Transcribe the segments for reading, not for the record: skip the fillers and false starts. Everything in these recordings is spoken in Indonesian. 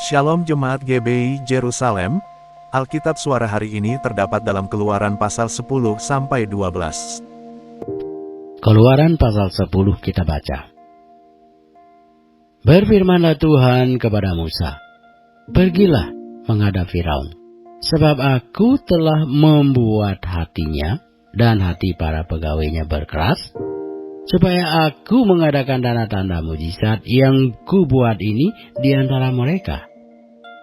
Shalom Jemaat GBI Jerusalem, Alkitab suara hari ini terdapat dalam Keluaran pasal 10-12. Keluaran pasal 10 kita baca. Berfirmanlah Tuhan kepada Musa, "Pergilah menghadap Firaun, sebab aku telah membuat hatinya dan hati para pegawainya berkeras, supaya aku mengadakan tanda-tanda mujizat yang kubuat ini di antara mereka.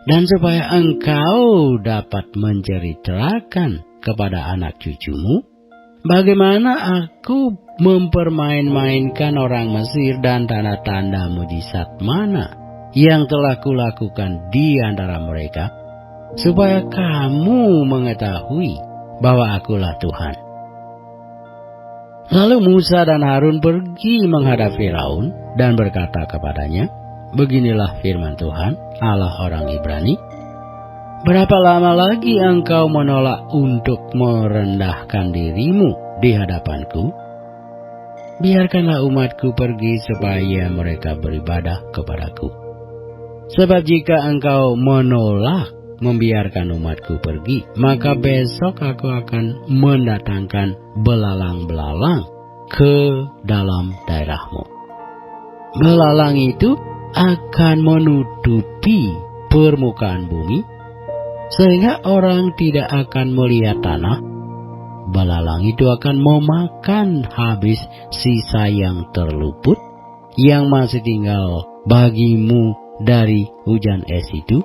Dan supaya engkau dapat menceritakan kepada anak cucumu, bagaimana aku mempermain-mainkan orang Mesir dan tanda-tanda mujizat mana yang telah kulakukan di antara mereka, supaya kamu mengetahui bahwa akulah Tuhan." Lalu Musa dan Harun pergi menghadap Firaun dan berkata kepadanya, "Beginilah firman Tuhan, Allah orang Ibrani, berapa lama lagi engkau menolak untuk merendahkan dirimu di hadapanku? Biarkanlah umatku pergi supaya mereka beribadah kepadaku. Sebab jika engkau menolak membiarkan umatku pergi, maka besok aku akan mendatangkan belalang-belalang ke dalam daerahmu. Belalang itu akan menutupi permukaan bumi, sehingga orang tidak akan melihat tanah. Belalang itu akan memakan habis sisa yang terluput, yang masih tinggal bagimu dari hujan es itu,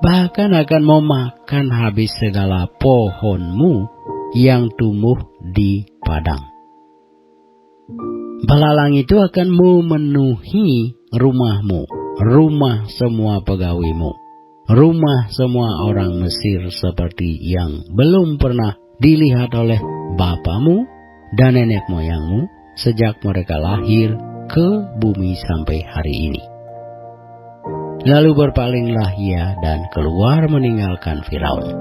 bahkan akan memakan habis segala pohonmu yang tumbuh di padang. Belalang itu akan memenuhi rumahmu, rumah semua pegawaimu, rumah semua orang Mesir seperti yang belum pernah dilihat oleh bapamu dan nenek moyangmu sejak mereka lahir ke bumi sampai hari ini." Lalu berpalinglah ia dan keluar meninggalkan Firaun.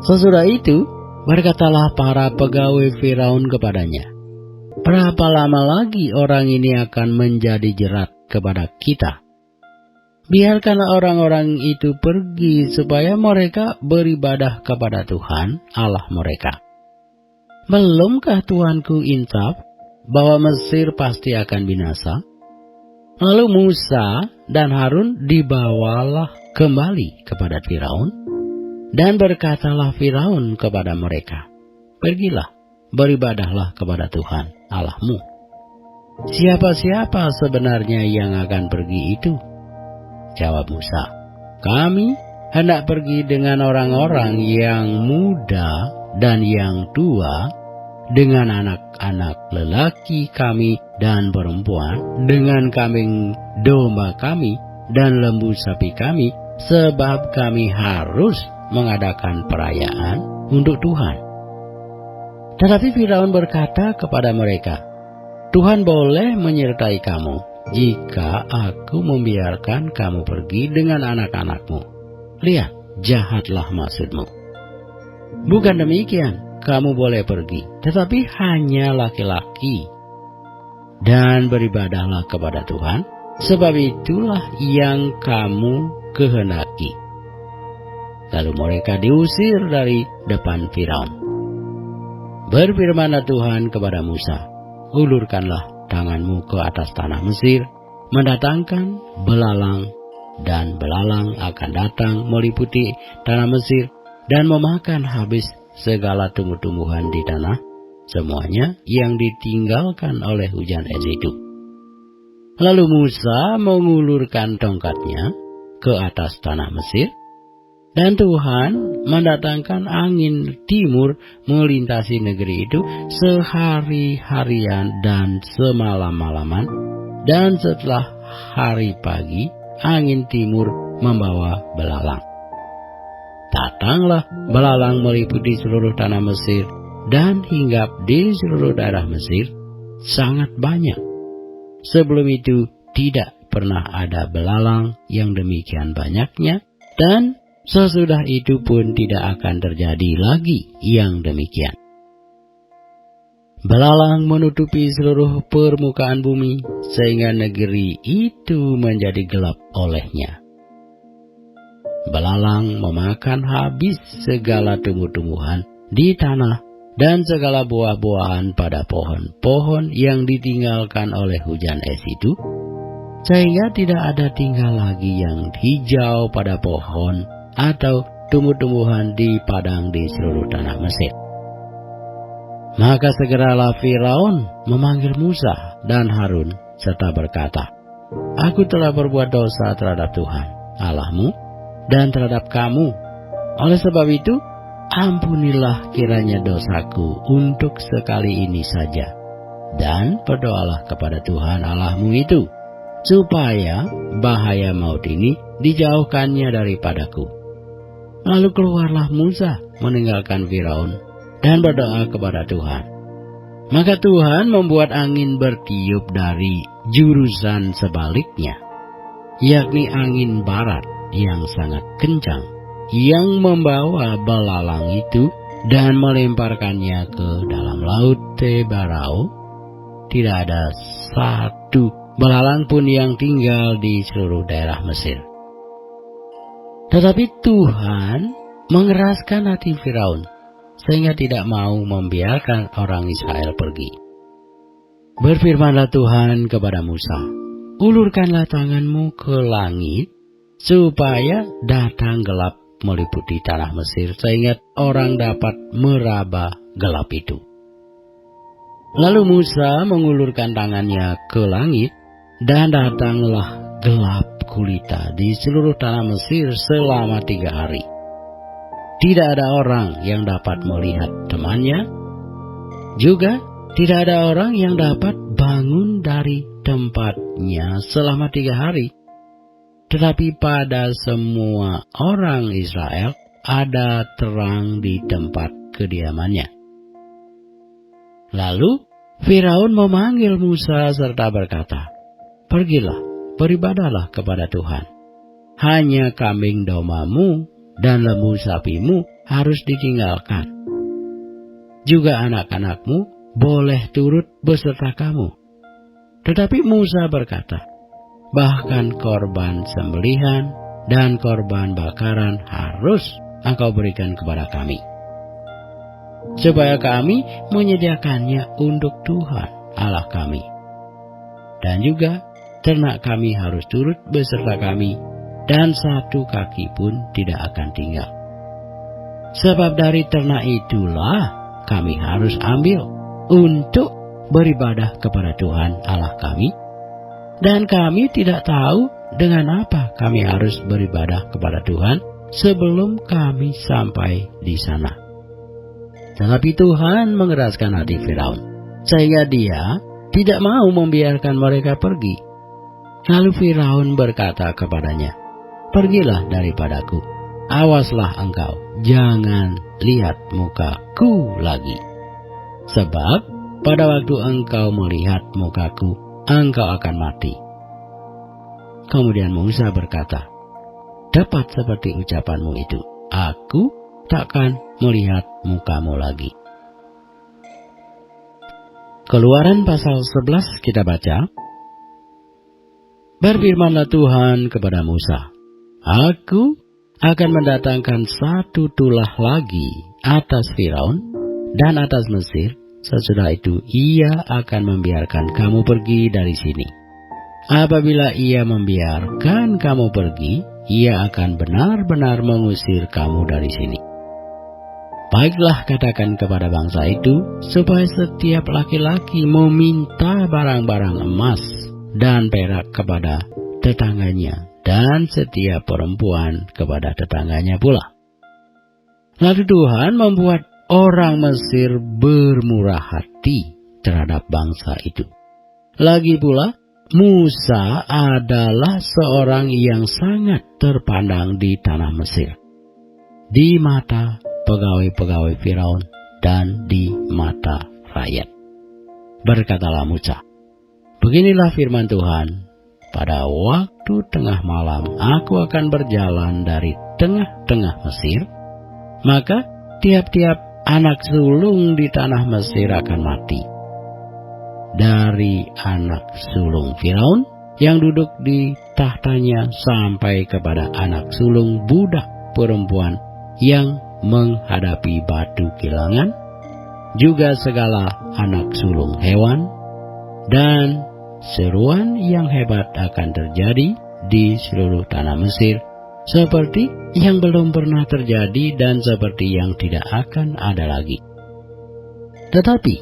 Sesudah itu berkatalah para pegawai Firaun kepadanya, "Berapa lama lagi orang ini akan menjadi jerat kepada kita? Biarkanlah orang-orang itu pergi supaya mereka beribadah kepada Tuhan Allah mereka. Belumkah Tuanku insaf bahwa Mesir pasti akan binasa?" Lalu Musa dan Harun dibawalah kembali kepada Firaun, dan berkatalah Firaun kepada mereka, "Pergilah, beribadahlah kepada Tuhan Allahmu." "Siapa-siapa sebenarnya yang akan pergi itu?" jawab Musa. "Kami hendak pergi dengan orang-orang yang muda dan yang tua, dengan anak-anak lelaki kami dan perempuan, dengan kambing domba kami dan lembu sapi kami, sebab kami harus mengadakan perayaan untuk Tuhan." Tetapi Firaun berkata kepada mereka, "Tuhan boleh menyertai kamu jika aku membiarkan kamu pergi dengan anak-anakmu. Lihat, jahatlah maksudmu. Bukan demikian, kamu boleh pergi, tetapi hanya laki-laki, dan beribadahlah kepada Tuhan, sebab itulah yang kamu kehendaki." Lalu mereka diusir dari depan Firaun. Berfirmanlah Tuhan kepada Musa, "Ulurkanlah tanganmu ke atas tanah Mesir, mendatangkan belalang, dan belalang akan datang meliputi tanah Mesir dan memakan habis segala tumbuh-tumbuhan di tanah, semuanya yang ditinggalkan oleh hujan es itu." Lalu Musa mengulurkan tongkatnya ke atas tanah Mesir, dan Tuhan mendatangkan angin timur melintasi negeri itu sehari-harian dan semalam-malaman, dan setelah hari pagi angin timur membawa belalang. Datanglah belalang meliputi seluruh tanah Mesir dan hinggap di seluruh daerah Mesir, sangat banyak. Sebelum itu tidak pernah ada belalang yang demikian banyaknya, dan sesudah itu pun tidak akan terjadi lagi yang demikian. Belalang menutupi seluruh permukaan bumi, sehingga negeri itu menjadi gelap olehnya. Belalang memakan habis segala tumbuh-tumbuhan di tanah dan segala buah-buahan pada pohon-pohon yang ditinggalkan oleh hujan es itu, sehingga tidak ada tinggal lagi yang hijau pada pohon atau tumbuh-tumbuhan di padang di seluruh tanah Mesir. Maka segeralah Firaun memanggil Musa dan Harun serta berkata, "Aku telah berbuat dosa terhadap Tuhan Allahmu dan terhadap kamu. Oleh sebab itu, ampunilah kiranya dosaku untuk sekali ini saja. Dan berdoalah kepada Tuhan Allahmu itu, supaya bahaya maut ini dijauhkannya daripadaku." Lalu keluarlah Musa meninggalkan Firaun dan berdoa kepada Tuhan. Maka Tuhan membuat angin bertiup dari jurusan sebaliknya, yakni angin barat yang sangat kencang, yang membawa belalang itu dan melemparkannya ke dalam laut Tebarau. Tidak ada satu belalang pun yang tinggal di seluruh daerah Mesir. Tetapi Tuhan mengeraskan hati Firaun, sehingga tidak mau membiarkan orang Israel pergi. Berfirmanlah Tuhan kepada Musa, "Ulurkanlah tanganmu ke langit, supaya datang gelap meliputi tanah Mesir, sehingga orang dapat meraba gelap itu." Lalu Musa mengulurkan tangannya ke langit, dan datanglah gelap gulita di seluruh tanah Mesir selama 3 hari. Tidak ada orang yang dapat melihat temannya, juga tidak ada orang yang dapat bangun dari tempatnya selama 3 hari. Tetapi pada semua orang Israel ada terang di tempat kediamannya. Lalu Firaun memanggil Musa serta berkata, "Pergilah, beribadahlah kepada Tuhan. Hanya kambing dombamu dan lembu sapimu harus ditinggalkan. Juga anak-anakmu boleh turut beserta kamu." Tetapi Musa berkata, "Bahkan korban sembelihan dan korban bakaran harus engkau berikan kepada kami, supaya kami menyediakannya untuk Tuhan Allah kami. Dan juga ternak kami harus turut beserta kami, dan satu kaki pun tidak akan tinggal. Sebab dari ternak itulah kami harus ambil untuk beribadah kepada Tuhan Allah kami, dan kami tidak tahu dengan apa kami harus beribadah kepada Tuhan sebelum kami sampai di sana." Tetapi Tuhan mengeraskan hati Firaun, sehingga dia tidak mau membiarkan mereka pergi. Lalu Firaun berkata kepadanya, "Pergilah daripadaku, awaslah engkau, jangan lihat mukaku lagi. Sebab pada waktu engkau melihat mukaku, engkau akan mati." Kemudian Musa berkata, "Tepat seperti ucapanmu itu, aku takkan melihat mukamu lagi." Keluaran pasal 11 kita baca, "Berfirmanlah Tuhan kepada Musa, Aku akan mendatangkan satu tulah lagi atas Firaun dan atas Mesir. Sesudah itu ia akan membiarkan kamu pergi dari sini. Apabila ia membiarkan kamu pergi, ia akan benar-benar mengusir kamu dari sini. Baiklah, katakan kepada bangsa itu, supaya setiap laki-laki meminta barang-barang emas dan perak kepada tetangganya, dan setiap perempuan kepada tetangganya pula." Lalu Tuhan membuat orang Mesir bermurah hati terhadap bangsa itu. Lagi pula, Musa adalah seorang yang sangat terpandang di tanah Mesir, di mata pegawai-pegawai Firaun dan di mata rakyat. Berkatalah Musa, "Beginilah firman Tuhan, pada waktu tengah malam aku akan berjalan dari tengah-tengah Mesir, maka tiap-tiap anak sulung di tanah Mesir akan mati. Dari anak sulung Firaun yang duduk di tahtanya sampai kepada anak sulung budak perempuan yang menghadapi batu kilangan, juga segala anak sulung hewan, dan seruan yang hebat akan terjadi di seluruh tanah Mesir, seperti yang belum pernah terjadi dan seperti yang tidak akan ada lagi. Tetapi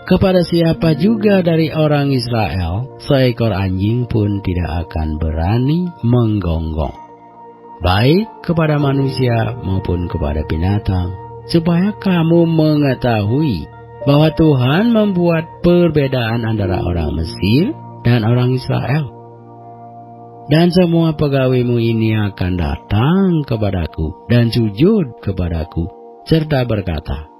kepada siapa juga dari orang Israel, seekor anjing pun tidak akan berani menggonggong, baik kepada manusia maupun kepada binatang, supaya kamu mengetahui bahwa Tuhan membuat perbedaan antara orang Mesir dan orang Israel. Dan semua pegawaimu ini akan datang kepadaku dan sujud kepadaku, serta berkata,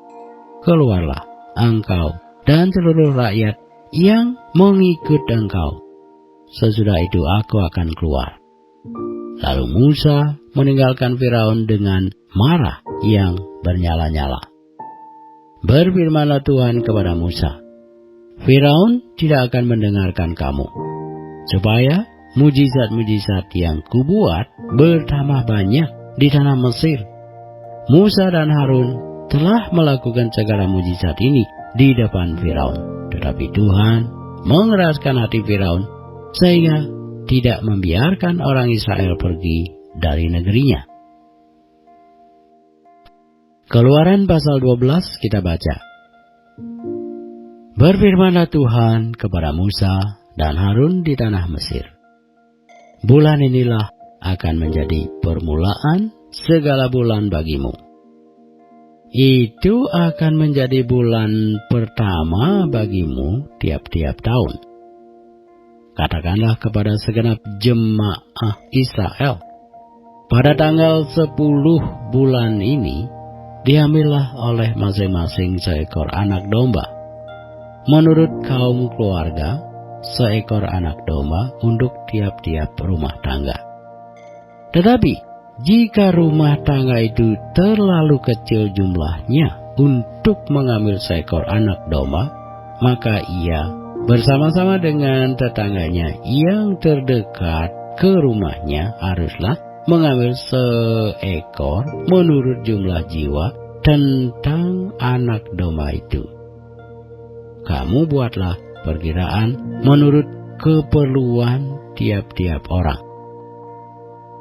keluarlah engkau dan seluruh rakyat yang mengikut engkau. Sesudah itu aku akan keluar. Lalu Musa meninggalkan Firaun dengan marah yang bernyala-nyala. Berfirmanlah Tuhan kepada Musa, Firaun tidak akan mendengarkan kamu, supaya mujizat-mujizat yang kubuat bertambah banyak di tanah Mesir. Musa dan Harun telah melakukan segala mujizat ini di depan Firaun, tetapi Tuhan mengeraskan hati Firaun sehingga tidak membiarkan orang Israel pergi dari negerinya. Keluaran pasal 12 kita baca. Berfirmanlah Tuhan kepada Musa dan Harun di tanah Mesir, bulan inilah akan menjadi permulaan segala bulan bagimu. Itu akan menjadi bulan pertama bagimu tiap-tiap tahun. Katakanlah kepada segenap jemaah Israel, pada tanggal 10 bulan ini, diambillah oleh masing-masing seekor anak domba, menurut kaum keluarga, seekor anak domba untuk tiap-tiap rumah tangga. Tetapi jika rumah tangga itu terlalu kecil jumlahnya untuk mengambil seekor anak domba, maka ia bersama-sama dengan tetangganya yang terdekat ke rumahnya haruslah mengambil seekor menurut jumlah jiwa tentang anak domba itu. Kamu buatlah perkiraan menurut keperluan tiap-tiap orang.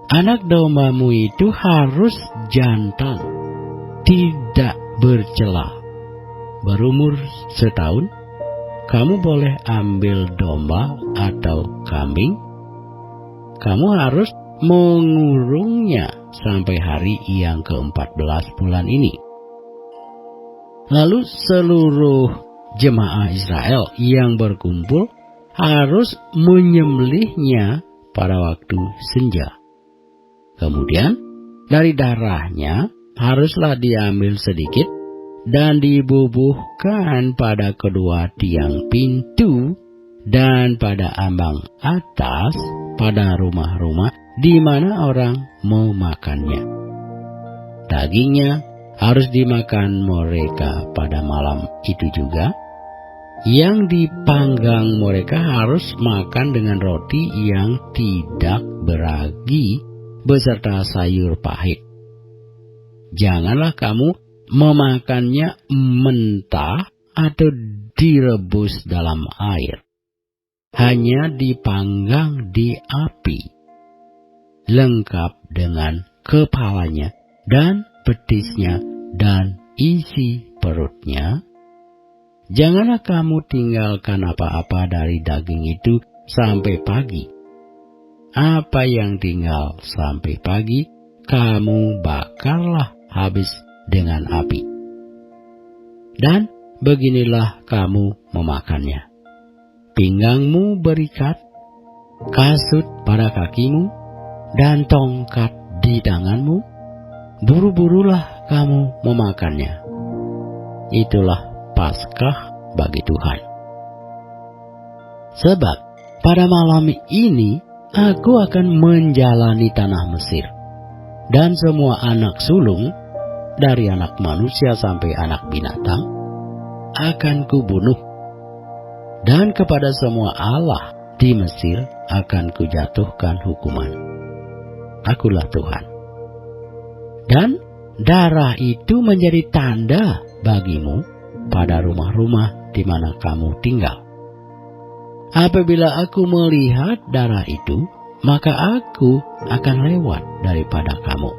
Anak dombamu itu harus jantan, tidak bercela, berumur setahun. Kamu boleh ambil domba atau kambing. Kamu harus mengurungnya sampai hari yang ke-14 bulan ini. Lalu seluruh jemaah Israel yang berkumpul harus menyembelihnya pada waktu senja. Kemudian dari darahnya haruslah diambil sedikit dan dibubuhkan pada kedua tiang pintu dan pada ambang atas pada rumah-rumah di mana orang memakannya. Dagingnya harus dimakan mereka pada malam itu juga. Yang dipanggang mereka harus makan dengan roti yang tidak beragi beserta sayur pahit. Janganlah kamu memakannya mentah atau direbus dalam air. Hanya dipanggang di api, lengkap dengan kepalanya dan betisnya dan isi perutnya. Janganlah kamu tinggalkan apa-apa dari daging itu sampai pagi. Apa yang tinggal sampai pagi, kamu bakarlah habis dengan api. Dan beginilah kamu memakannya. Pinggangmu berikat, kasut pada kakimu, dan tongkat di tanganmu. Buru-burulah kamu memakannya. Itulah Paskah bagi Tuhan. Sebab pada malam ini aku akan menjalani tanah Mesir, dan semua anak sulung, dari anak manusia sampai anak binatang, akan kubunuh. Dan kepada semua Allah di Mesir akan kujatuhkan hukuman. Akulah Tuhan. Dan darah itu menjadi tanda bagimu pada rumah-rumah di mana kamu tinggal. Apabila aku melihat darah itu, maka aku akan lewat daripada kamu.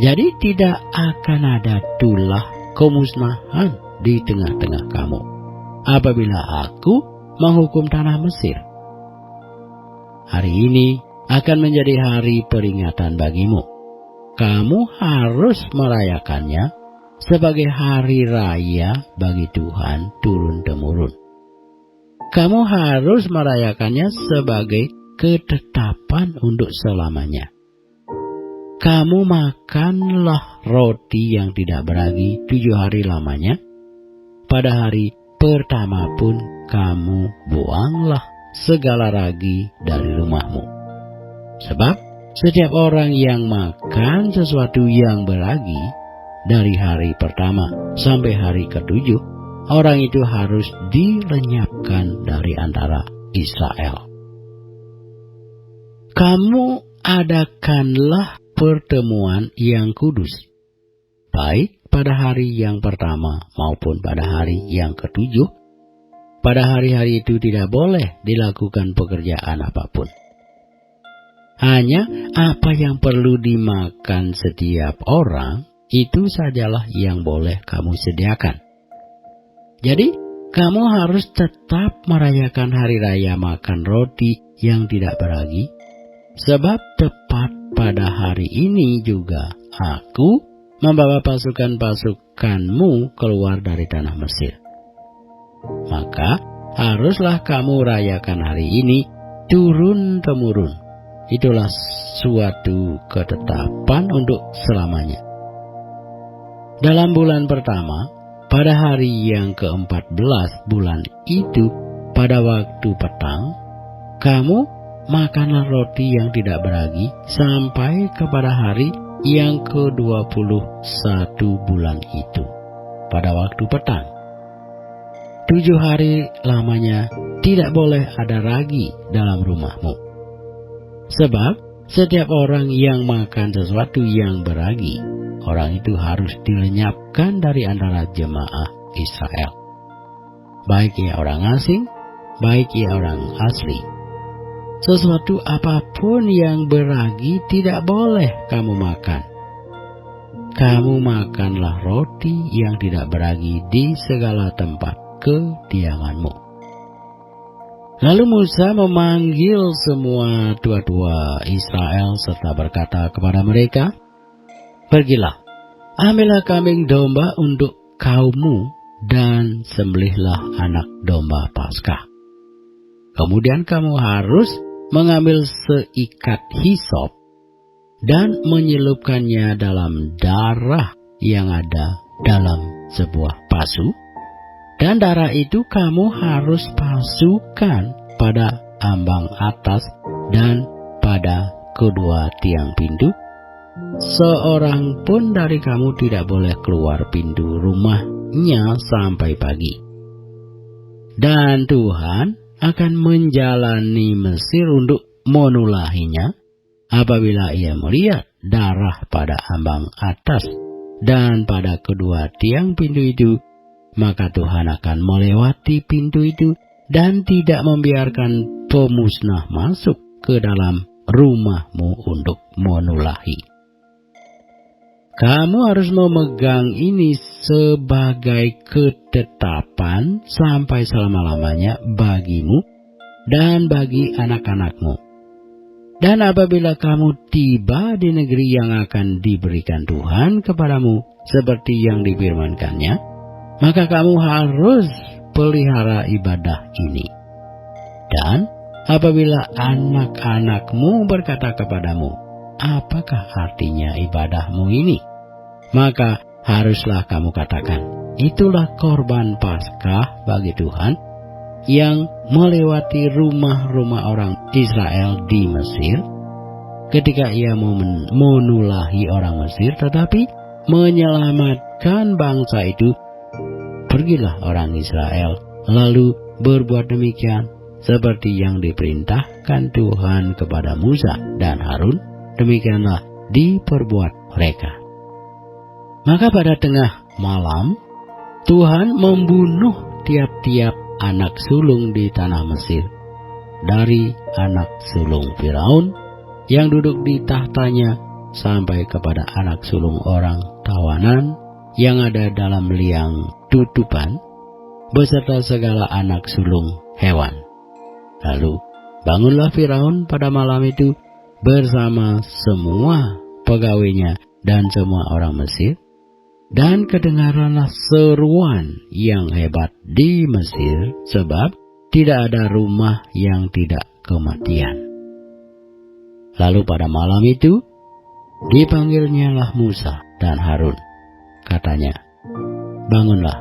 Jadi tidak akan ada tulah kemusnahan di tengah-tengah kamu apabila aku menghukum tanah Mesir. Hari ini akan menjadi hari peringatan bagimu. Kamu harus merayakannya sebagai hari raya bagi Tuhan turun-temurun. Kamu harus merayakannya sebagai ketetapan untuk selamanya. Kamu makanlah roti yang tidak beragi 7 hari lamanya. Pada hari pertama pun kamu buanglah segala ragi dari rumahmu. Sebab setiap orang yang makan sesuatu yang beragi dari hari pertama sampai hari ke-7, orang itu harus dilenyapkan dari antara Israel. Kamu adakanlah pertemuan yang kudus, baik pada hari yang pertama maupun pada hari yang ke-7. Pada hari-hari itu tidak boleh dilakukan pekerjaan apapun. Hanya apa yang perlu dimakan setiap orang, itu sajalah yang boleh kamu sediakan. Jadi, kamu harus tetap merayakan hari raya makan roti yang tidak beragi, sebab tepat pada hari ini juga aku membawa pasukan-pasukanmu keluar dari tanah Mesir. Maka haruslah kamu rayakan hari ini turun-temurun. Itulah suatu ketetapan untuk selamanya. Dalam bulan pertama, pada hari yang ke-14 bulan itu, pada waktu petang, kamu makanlah roti yang tidak beragi sampai kepada hari yang ke-21 bulan itu, pada waktu petang. 7 hari lamanya tidak boleh ada ragi dalam rumahmu. Sebab setiap orang yang makan sesuatu yang beragi, orang itu harus dilenyapkan dari antara jemaah Israel. Baik ia orang asing, baik ia orang asli. Sesuatu apapun yang beragi tidak boleh kamu makan. Kamu makanlah roti yang tidak beragi di segala tempat kediamanmu. Lalu Musa memanggil semua tua-tua Israel serta berkata kepada mereka, "Pergilah, ambillah kambing domba untuk kaummu dan sembelihlah anak domba Paskah. Kemudian kamu harus mengambil seikat hisop dan menyelupkannya dalam darah yang ada dalam sebuah pasu. Dan darah itu kamu harus pasukan pada ambang atas dan pada kedua tiang pintu. Seorang pun dari kamu tidak boleh keluar pintu rumahnya sampai pagi. Dan Tuhan akan menjalani Mesir untuk menulahinya apabila ia melihat darah pada ambang atas dan pada kedua tiang pintu itu. Maka Tuhan akan melewati pintu itu dan tidak membiarkan pemusnah masuk ke dalam rumahmu untuk menulahi. Kamu harus memegang ini sebagai ketetapan sampai selama-lamanya bagimu dan bagi anak-anakmu. Dan apabila kamu tiba di negeri yang akan diberikan Tuhan kepadamu seperti yang difirmankannya, maka kamu harus pelihara ibadah ini. Dan apabila anak-anakmu berkata kepadamu, "Apakah artinya ibadahmu ini?" maka haruslah kamu katakan, "Itulah korban Paskah bagi Tuhan yang melewati rumah-rumah orang Israel di Mesir ketika ia menulahi orang Mesir tetapi menyelamatkan bangsa itu." Pergilah orang Israel, lalu berbuat demikian seperti yang diperintahkan Tuhan kepada Musa dan Harun, demikianlah diperbuat mereka. Maka pada tengah malam, Tuhan membunuh tiap-tiap anak sulung di tanah Mesir, dari anak sulung Firaun yang duduk di tahtanya sampai kepada anak sulung orang tawanan yang ada dalam liang tutupan, beserta segala anak sulung hewan. Lalu bangunlah Firaun pada malam itu bersama semua pegawainya dan semua orang Mesir, dan kedengaranlah seruan yang hebat di Mesir, sebab tidak ada rumah yang tidak kematian. Lalu pada malam itu dipanggilnyalah Musa dan Harun. Katanya, bangunlah,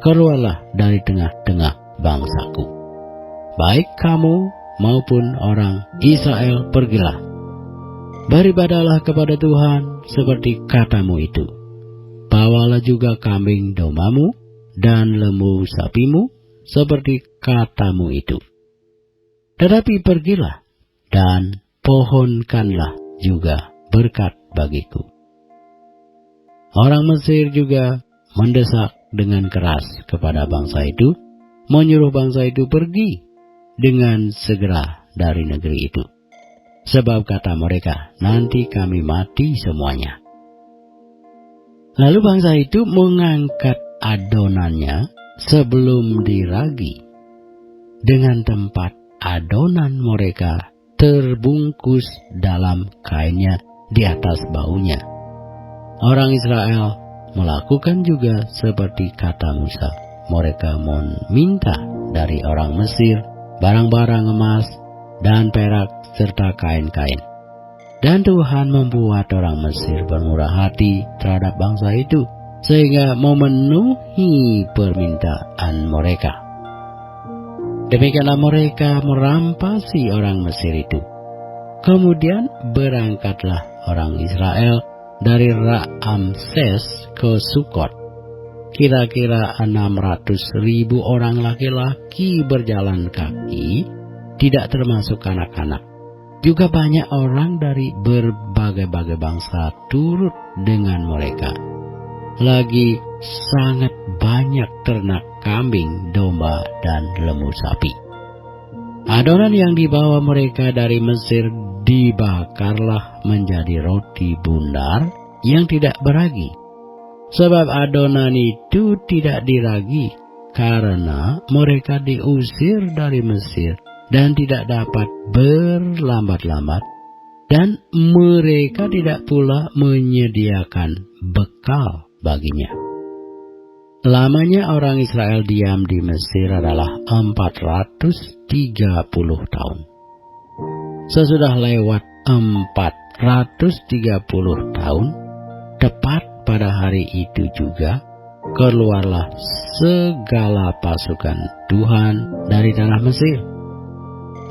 keluarlah dari tengah-tengah bangsaku. Baik kamu maupun orang Israel, pergilah. Beribadahlah kepada Tuhan seperti katamu itu. Bawalah juga kambing dombamu dan lembu sapimu seperti katamu itu. Tetapi pergilah dan pohonkanlah juga berkat bagiku. Orang Mesir juga mendesak dengan keras kepada bangsa itu, menyuruh bangsa itu pergi dengan segera dari negeri itu. Sebab kata mereka, nanti kami mati semuanya. Lalu bangsa itu mengangkat adonannya sebelum diragi, dengan tempat adonan mereka terbungkus dalam kainnya di atas baunya. Orang Israel melakukan juga seperti kata Musa. Mereka meminta dari orang Mesir barang-barang emas dan perak serta kain-kain. Dan Tuhan membuat orang Mesir bermurah hati terhadap bangsa itu, sehingga memenuhi permintaan mereka. Demikianlah mereka merampasi orang Mesir itu. Kemudian berangkatlah orang Israel dari Ramses ke Sukot. Kira-kira 600.000 orang laki-laki berjalan kaki, tidak termasuk anak-anak. Juga banyak orang dari berbagai-bagai bangsa turut dengan mereka. Lagi sangat banyak ternak kambing, domba, dan lembu sapi. Adonan yang dibawa mereka dari Mesir dibakarlah menjadi roti bundar yang tidak beragi. Sebab adonan itu tidak diragi karena mereka diusir dari Mesir dan tidak dapat berlambat-lambat, dan mereka tidak pula menyediakan bekal baginya. Lamanya orang Israel diam di Mesir adalah 430 tahun. Sesudah lewat 430 tahun, tepat pada hari itu juga, keluarlah segala pasukan Tuhan dari tanah Mesir.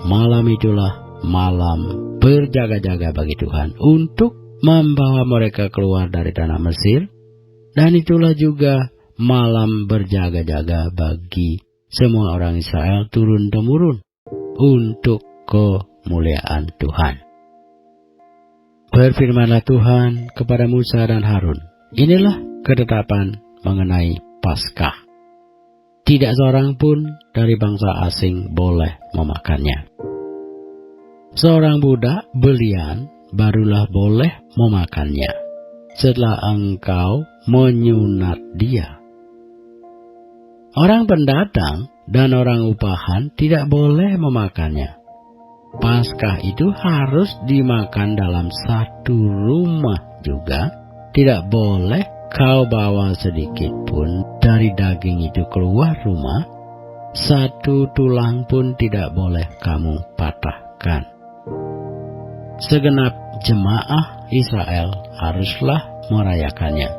Malam itulah malam berjaga-jaga bagi Tuhan untuk membawa mereka keluar dari tanah Mesir, dan itulah juga malam berjaga-jaga bagi semua orang Israel turun-temurun untuk kemuliaan Tuhan. Berfirmanlah Tuhan kepada Musa dan Harun, inilah ketetapan mengenai Paskah. Tidak seorang pun dari bangsa asing boleh memakannya. Seorang budak belian barulah boleh memakannya setelah engkau menyunat dia. Orang pendatang dan orang upahan tidak boleh memakannya. Paskah itu harus dimakan dalam satu rumah juga. Tidak boleh kau bawa sedikit pun dari daging itu keluar rumah. Satu tulang pun tidak boleh kamu patahkan. Segenap jemaah Israel haruslah merayakannya.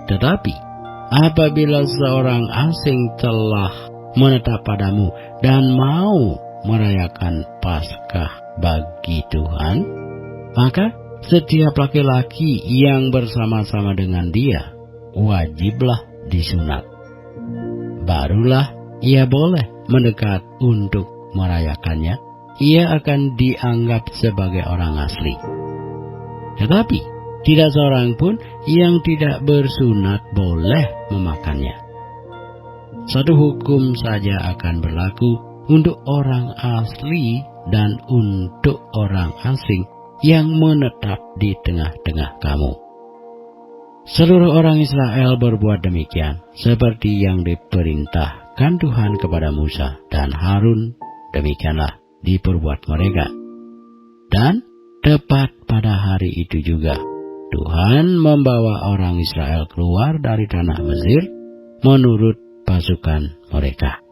Tetapi apabila seorang asing telah menetap padamu dan mau merayakan Paskah bagi Tuhan, maka setiap laki-laki yang bersama-sama dengan dia wajiblah disunat. Barulah ia boleh mendekat untuk merayakannya, ia akan dianggap sebagai orang asli. Tetapi, tidak seorang pun yang tidak bersunat boleh memakannya. Satu hukum saja akan berlaku untuk orang asli dan untuk orang asing yang menetap di tengah-tengah kamu. Seluruh orang Israel berbuat demikian, seperti yang diperintahkan Tuhan kepada Musa dan Harun, demikianlah diperbuat mereka. Dan tepat pada hari itu juga, Tuhan membawa orang Israel keluar dari tanah Mesir menurut pasukan mereka.